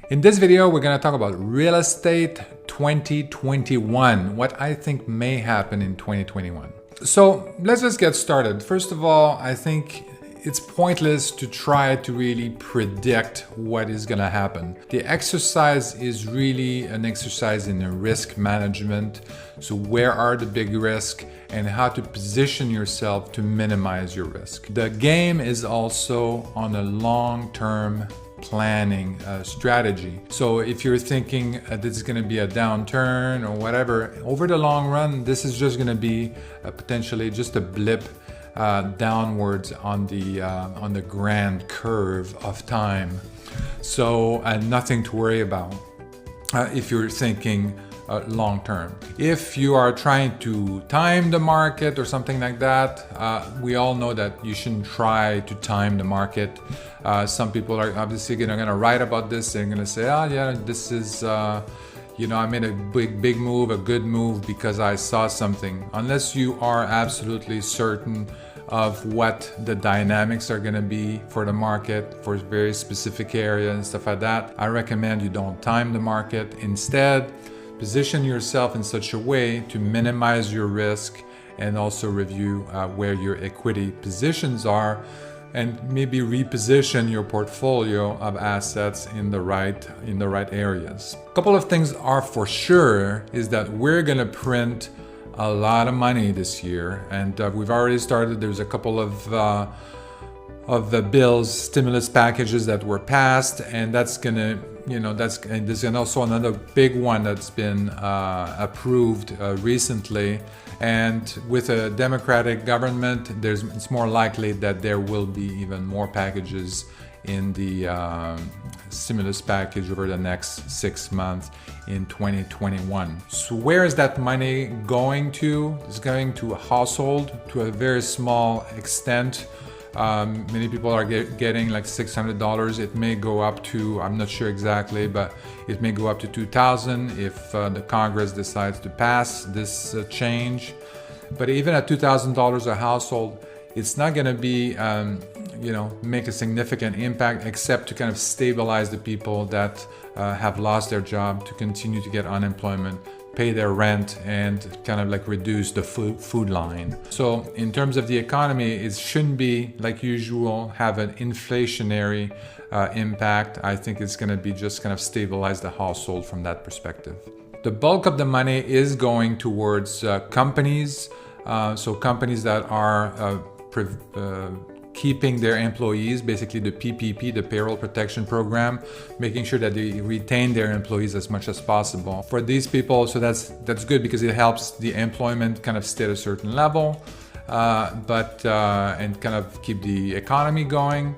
In this video, we're going to talk about real estate 2021, what I think may happen in 2021. So let's just get started. First of all, I think it's pointless to try to really predict what is going to happen. The exercise is really an exercise in risk management. So where are the big risks and how to position yourself to minimize your risk. The game is also on a long-term planning strategy. So if you're thinking this is going to be a downturn or whatever, over the long run, this is just going to be potentially just a blip downwards on the grand curve of time. So nothing to worry about if you're thinking long term. If you are trying to time the market or something like that, we all know that you shouldn't try to time the market. Some people are obviously going to write about this. They're going to say, oh yeah, this is I made a big move, a good move because I saw something. Unless you are absolutely certain of what the dynamics are going to be for the market for very specific area and stuff like that, I recommend you don't time the market. Instead, position yourself in such a way to minimize your risk and also review where your equity positions are and maybe reposition your portfolio of assets in the right areas. A couple of things are for sure is that we're going to print a lot of money this year, and we've already started. There's a couple of the bills, stimulus packages that were passed, and that's gonna, and there's also another big one that's been approved recently. And with a Democratic government, it's more likely that there will be even more packages in the stimulus package over the next 6 months in 2021. So where is that money going to? It's going to a household to a very small extent. Many people are getting like $600. It may go up to, I'm not sure exactly, but it may go up to $2,000 if the Congress decides to pass this change. But even at $2,000 a household, it's not going to be, make a significant impact except to kind of stabilize the people that have lost their job, to continue to get unemployment, pay their rent, and kind of like reduce the food line. So in terms of the economy, it shouldn't be like usual, have an inflationary impact. I think it's going to be just kind of stabilize the household from that perspective. The bulk of the money is going towards companies. So companies that are keeping their employees, basically the PPP, the Payroll Protection Program, making sure that they retain their employees as much as possible. For these people, so that's good because it helps the employment kind of stay at a certain level, and kind of keep the economy going.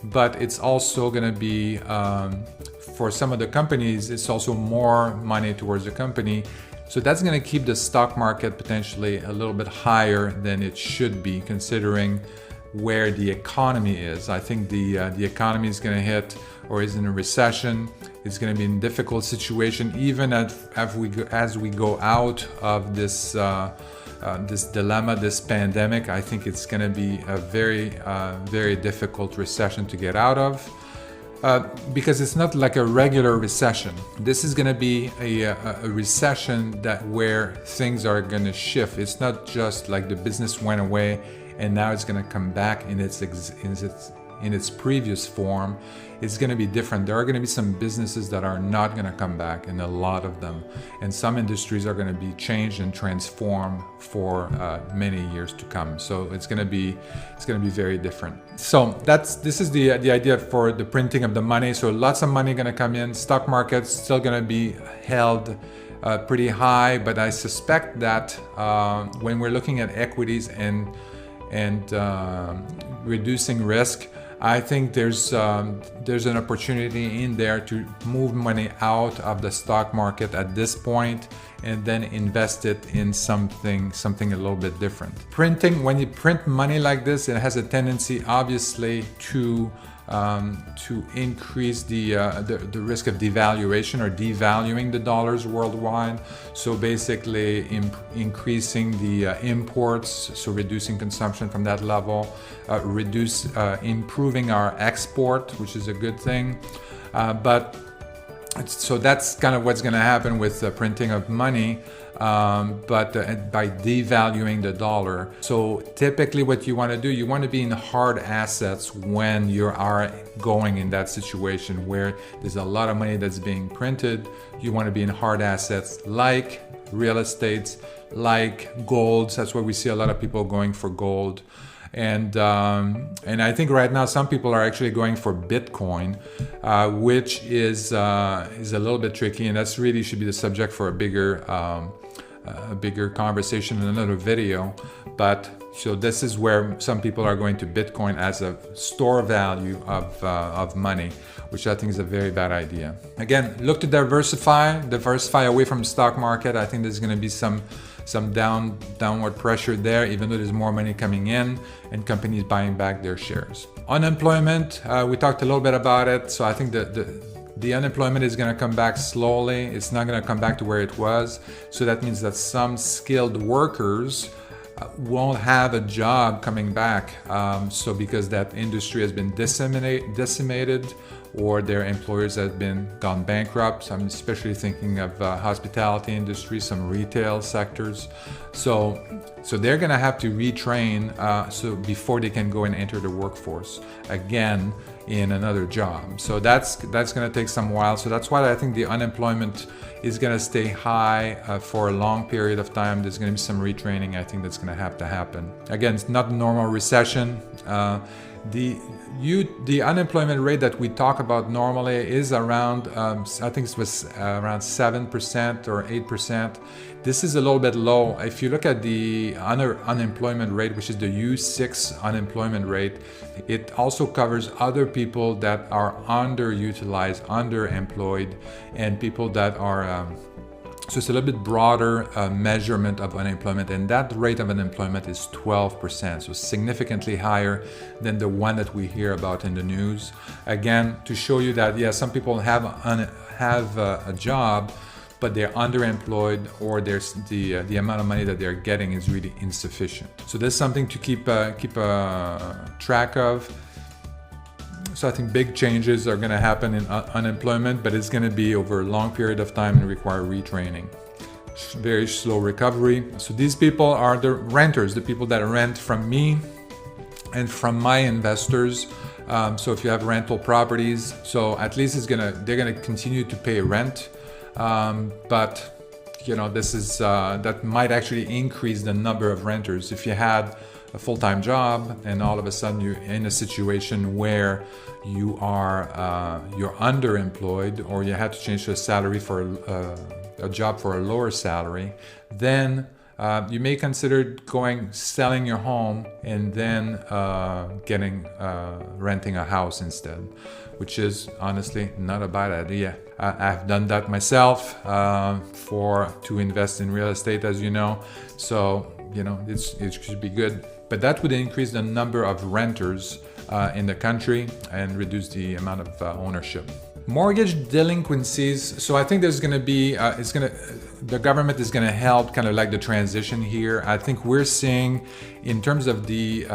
But it's also going to be, for some of the companies, it's also more money towards the company. So that's going to keep the stock market potentially a little bit higher than it should be, considering where the economy is. I think the economy is going to hit or is in a recession. It's going to be in a difficult situation even as we go out of this dilemma, this pandemic. I think it's going to be a very difficult recession to get out of. Because it's not like a regular recession. This is going to be a recession where things are going to shift. It's not just like the business went away and now it's going to come back in its previous form. It's going to be different. There are going to be some businesses that are not going to come back, and a lot of them. And some industries are going to be changed and transformed for many years to come. So it's going to be very different. So this is the idea for the printing of the money. So lots of money going to come in. Stock market's still going to be held pretty high, but I suspect that when we're looking at equities and reducing risk, I think there's an opportunity in there to move money out of the stock market at this point and then invest it in something a little bit different. When you print money like this, it has a tendency, obviously, to increase the risk of devaluation or devaluing the dollars worldwide. So basically increasing the imports, so reducing consumption from that level, improving our export, which is a good thing. But So that's kind of what's going to happen with the printing of money, but by devaluing the dollar. So typically what you want to do, you want to be in hard assets when you are going in that situation where there's a lot of money that's being printed. You want to be in hard assets like real estate, like gold. That's why we see a lot of people going for gold. And I think right now some people are actually going for Bitcoin, which is a little bit tricky, and that's really should be the subject for a bigger conversation in another video. But so this is where some people are going to Bitcoin as a store value of money, which I think is a very bad idea. Again, look to diversify away from the stock market. I think there's going to be some downward pressure there, even though there's more money coming in and companies buying back their shares. Unemployment, we talked a little bit about it. So I think the unemployment is going to come back slowly. It's not going to come back to where it was. So that means that some skilled workers won't have a job coming back. So because that industry has been decimated, or their employers have gone bankrupt. So I'm especially thinking of hospitality industry, some retail sectors. So they're going to have to retrain so before they can go and enter the workforce again in another job. So that's going to take some while. So that's why I think the unemployment is going to stay high for a long period of time. There's going to be some retraining. I think that's going to have to happen. Again, it's not a normal recession. The unemployment rate that we talk about normally is around, I think it was around 7% or 8%. This is a little bit low. If you look at the unemployment rate, which is the U6 unemployment rate, it also covers other people that are underutilized, underemployed, and people that are so it's a little bit broader measurement of unemployment, and that rate of unemployment is 12%, so significantly higher than the one that we hear about in the news. Again, to show you that, yeah, some people have a job, but they're underemployed, or there's the amount of money that they're getting is really insufficient. So there's something to keep track of. So I think big changes are going to happen in unemployment, but it's going to be over a long period of time and require retraining. Very slow recovery. So these people are the renters, the people that rent from me and from my investors. So if you have rental properties, so at least they're going to continue to pay rent, but you know, this is that might actually increase the number of renters. If you had a full-time job and all of a sudden you're in a situation where you're underemployed, or you had to change to a salary for a job for a lower salary, then you may consider selling your home and then renting a house instead, which is honestly not a bad idea. I've done that myself to invest in real estate, as you know. So you know, it should be good. But that would increase the number of renters in the country and reduce the amount of ownership. Mortgage delinquencies. So I think there's going to be, the government is going to help kind of like the transition here. I think we're seeing, in terms of the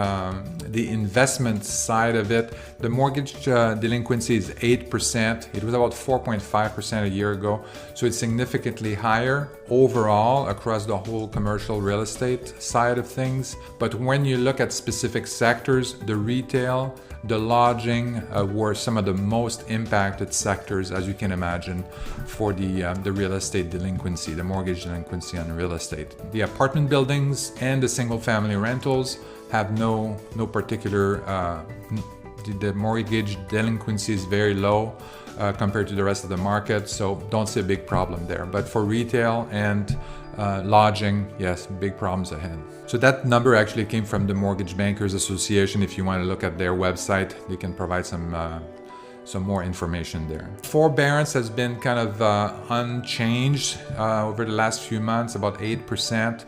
investment side of it, the mortgage delinquency is 8%. It was about 4.5% a year ago. So it's significantly higher overall across the whole commercial real estate side of things. But when you look at specific sectors, the retail, the lodging were some of the most impacted sectors, as you can imagine, for the real estate delinquency, the mortgage delinquency on real estate. The apartment buildings and the single-family rentals have no particular. The mortgage delinquency is very low compared to the rest of the market, so don't see a big problem there. But for retail and lodging, yes, big problems ahead. So that number actually came from the Mortgage Bankers Association. If you want to look at their website, they can provide some more information there. Forbearance has been kind of unchanged over the last few months, about 8%.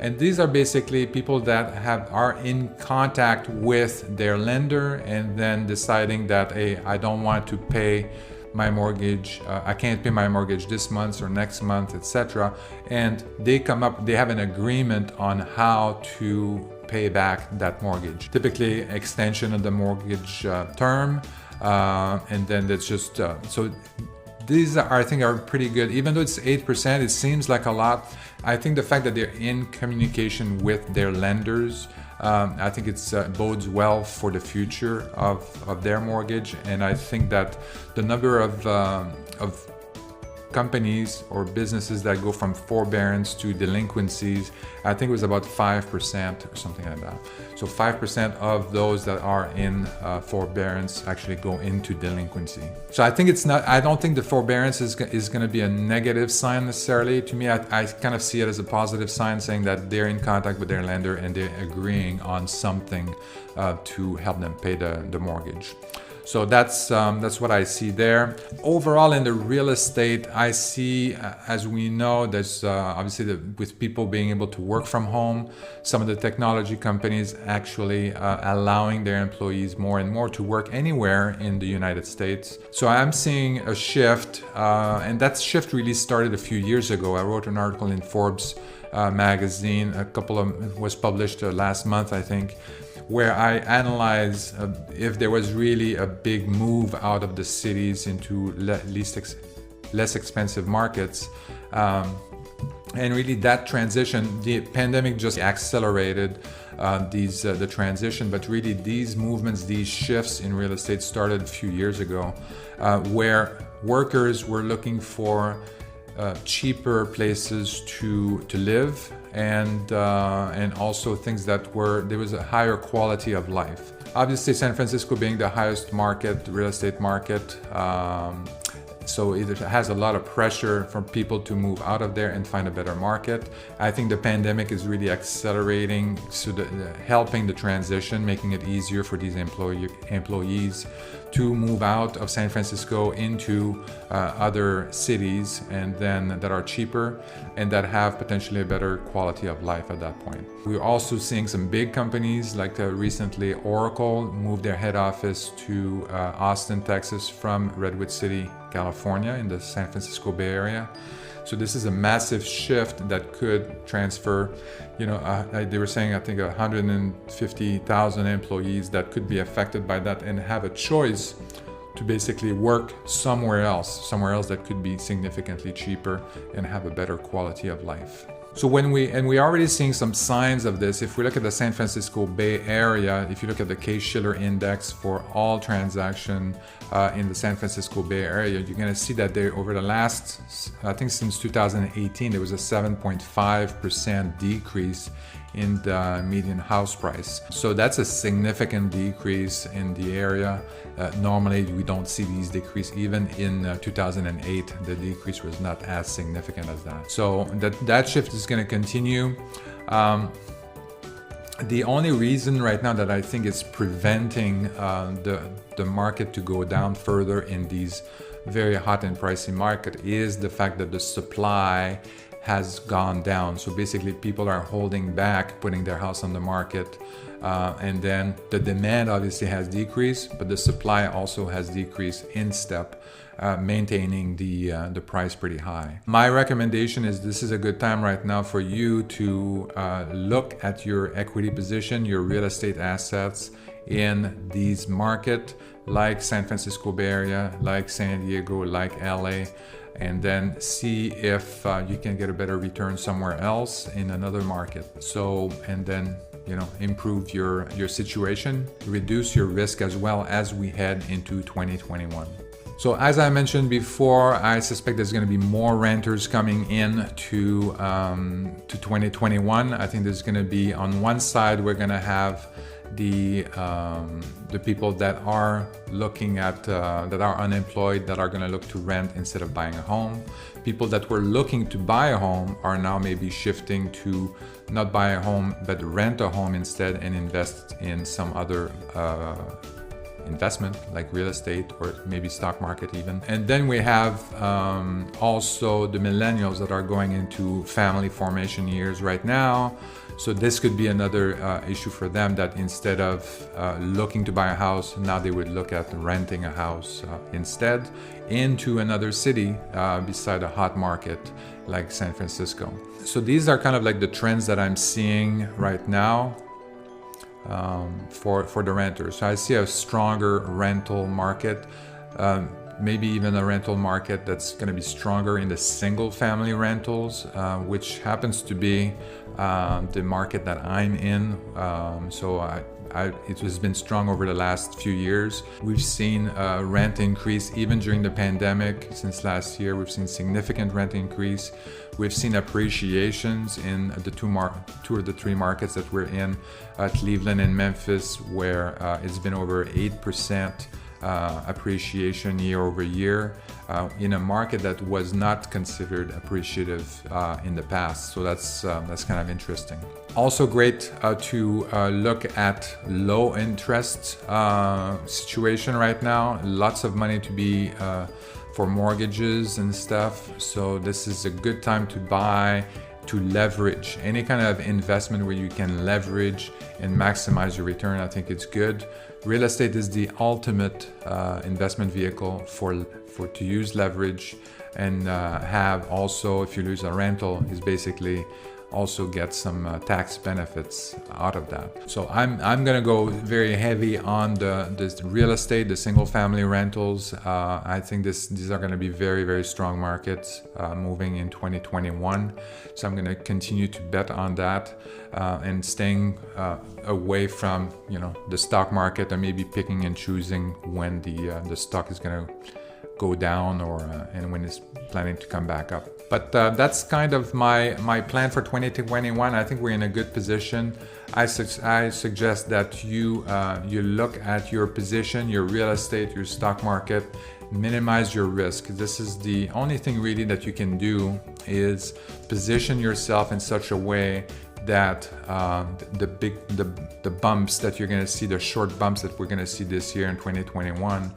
And these are basically people that are in contact with their lender and then deciding that, hey, I don't want to pay my mortgage, I can't pay my mortgage this month or next month, etc. And they have an agreement on how to pay back that mortgage. Typically extension of the mortgage term, and then that's just, so these are, I think, are pretty good. Even though it's 8%, it seems like a lot. I think the fact that they're in communication with their lenders, I think it bodes well for the future of their mortgage. And I think that the number of companies or businesses that go from forbearance to delinquencies, I think it was about 5% or something like that. So 5% of those that are in forbearance actually go into delinquency. So I think it's not, I don't think the forbearance is going to be a negative sign necessarily. To me, I kind of see it as a positive sign, saying that they're in contact with their lender and they're agreeing on something to help them pay the mortgage. So that's what I see there. Overall, in the real estate, I see, as we know, there's obviously with people being able to work from home, some of the technology companies actually allowing their employees more and more to work anywhere in the United States. So I'm seeing a shift, and that shift really started a few years ago. I wrote an article in Forbes magazine, was published last month, I think, where I analyze if there was really a big move out of the cities into less expensive markets. And really that transition, the pandemic just accelerated the transition, but really these movements, these shifts in real estate started a few years ago, where workers were looking for cheaper places to live, and also things that there was a higher quality of life. Obviously, San Francisco being the highest real estate market, so it has a lot of pressure for people to move out of there and find a better market. I think the pandemic is really accelerating, helping the transition, making it easier for these employees to move out of San Francisco into other cities, and then that are cheaper and that have potentially a better quality of life at that point. We're also seeing some big companies, like recently Oracle moved their head office to Austin, Texas from Redwood City, California, in the San Francisco Bay Area. So this is a massive shift that could transfer, they were saying, I think 150,000 employees that could be affected by that and have a choice to basically work somewhere else that could be significantly cheaper and have a better quality of life. So we're already seeing some signs of this. If we look at the San Francisco Bay Area, if you look at the Case-Shiller Index for all transaction in the San Francisco Bay Area, you're going to see that over the last, I think since 2018, there was a 7.5% decrease in the median house price. So that's a significant decrease in the area. Normally we don't see these decreases. Even in 2008, the decrease was not as significant as that. So that shift is going to continue. The only reason right now that I think is preventing the market to go down further in these very hot and pricey market is the fact that the supply has gone down. So basically people are holding back putting their house on the market, and then the demand obviously has decreased, but the supply also has decreased in step, maintaining the price pretty high. My recommendation is this is a good time right now for you to look at your equity position, your real estate assets in these markets like San Francisco Bay Area, like San Diego, like LA, and then see if you can get a better return somewhere else in another market. So, and then, improve your situation, reduce your risk as well as we head into 2021. So as I mentioned before, I suspect there's going to be more renters coming in to 2021. I think there's going to be, on one side, we're going to have the people that are looking at that are unemployed, that are going to look to rent instead of buying a home. People that were looking to buy a home are now maybe shifting to not buy a home but rent a home instead and invest in some other investment like real estate or maybe stock market even. And then we have also the millennials that are going into family formation years right now. So this could be another issue for them, that instead of looking to buy a house, now they would look at renting a house instead into another city beside a hot market like San Francisco. So these are kind of like the trends that I'm seeing right now for the renters. So I see a stronger rental market. maybe even a rental market that's going to be stronger in the single family rentals, which happens to be the market that I'm in. It has been strong over the last few years. We've seen rent increase even during the pandemic. Since last year, we've seen significant rent increase. We've seen appreciations in the two of the three markets that we're in, Cleveland and Memphis, where it's been over 8% appreciation year over year in a market that was not considered appreciative in the past. So that's kind of interesting. Also great to look at low interest situation right now. Lots of money to be for mortgages and stuff. So this is a good time to buy, to leverage. Any kind of investment where you can leverage and maximize your return, I think it's good. Real estate is the ultimate investment vehicle for to use leverage and have also, if you lose a rental, is basically also get some tax benefits out of that. So I'm gonna go very heavy on the real estate, the single family rentals. I think these are gonna be very, very strong markets moving in 2021. So I'm gonna continue to bet on that and staying away from the stock market, and maybe picking and choosing when the stock is gonna go down and when it's planning to come back up. But that's kind of my plan for 2021. I think we're in a good position. I suggest that you look at your position, your real estate, your stock market, minimize your risk. This is the only thing really that you can do, is position yourself in such a way that the bumps that you're going to see, the short bumps that we're going to see this year in 2021,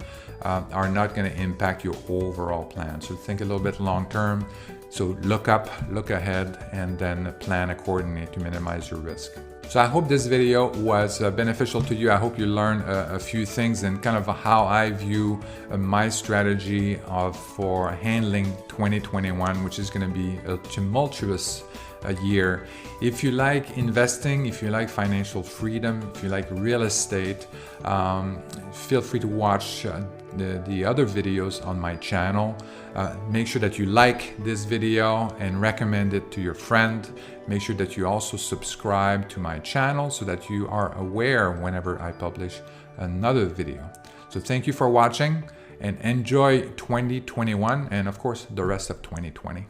are not going to impact your overall plan. So think a little bit long term. So look up, look ahead, and then plan accordingly to minimize your risk. So I hope this video was beneficial to you. I hope you learned a few things and kind of how I view my strategy for handling 2021, which is going to be a tumultuous year. If you like investing, if you like financial freedom, if you like real estate, feel free to watch the other videos on my channel. Make sure that you like this video and recommend it to your friend. Make sure that you also subscribe to my channel so that you are aware whenever I publish another video. So thank you for watching, and enjoy 2021 and of course the rest of 2020.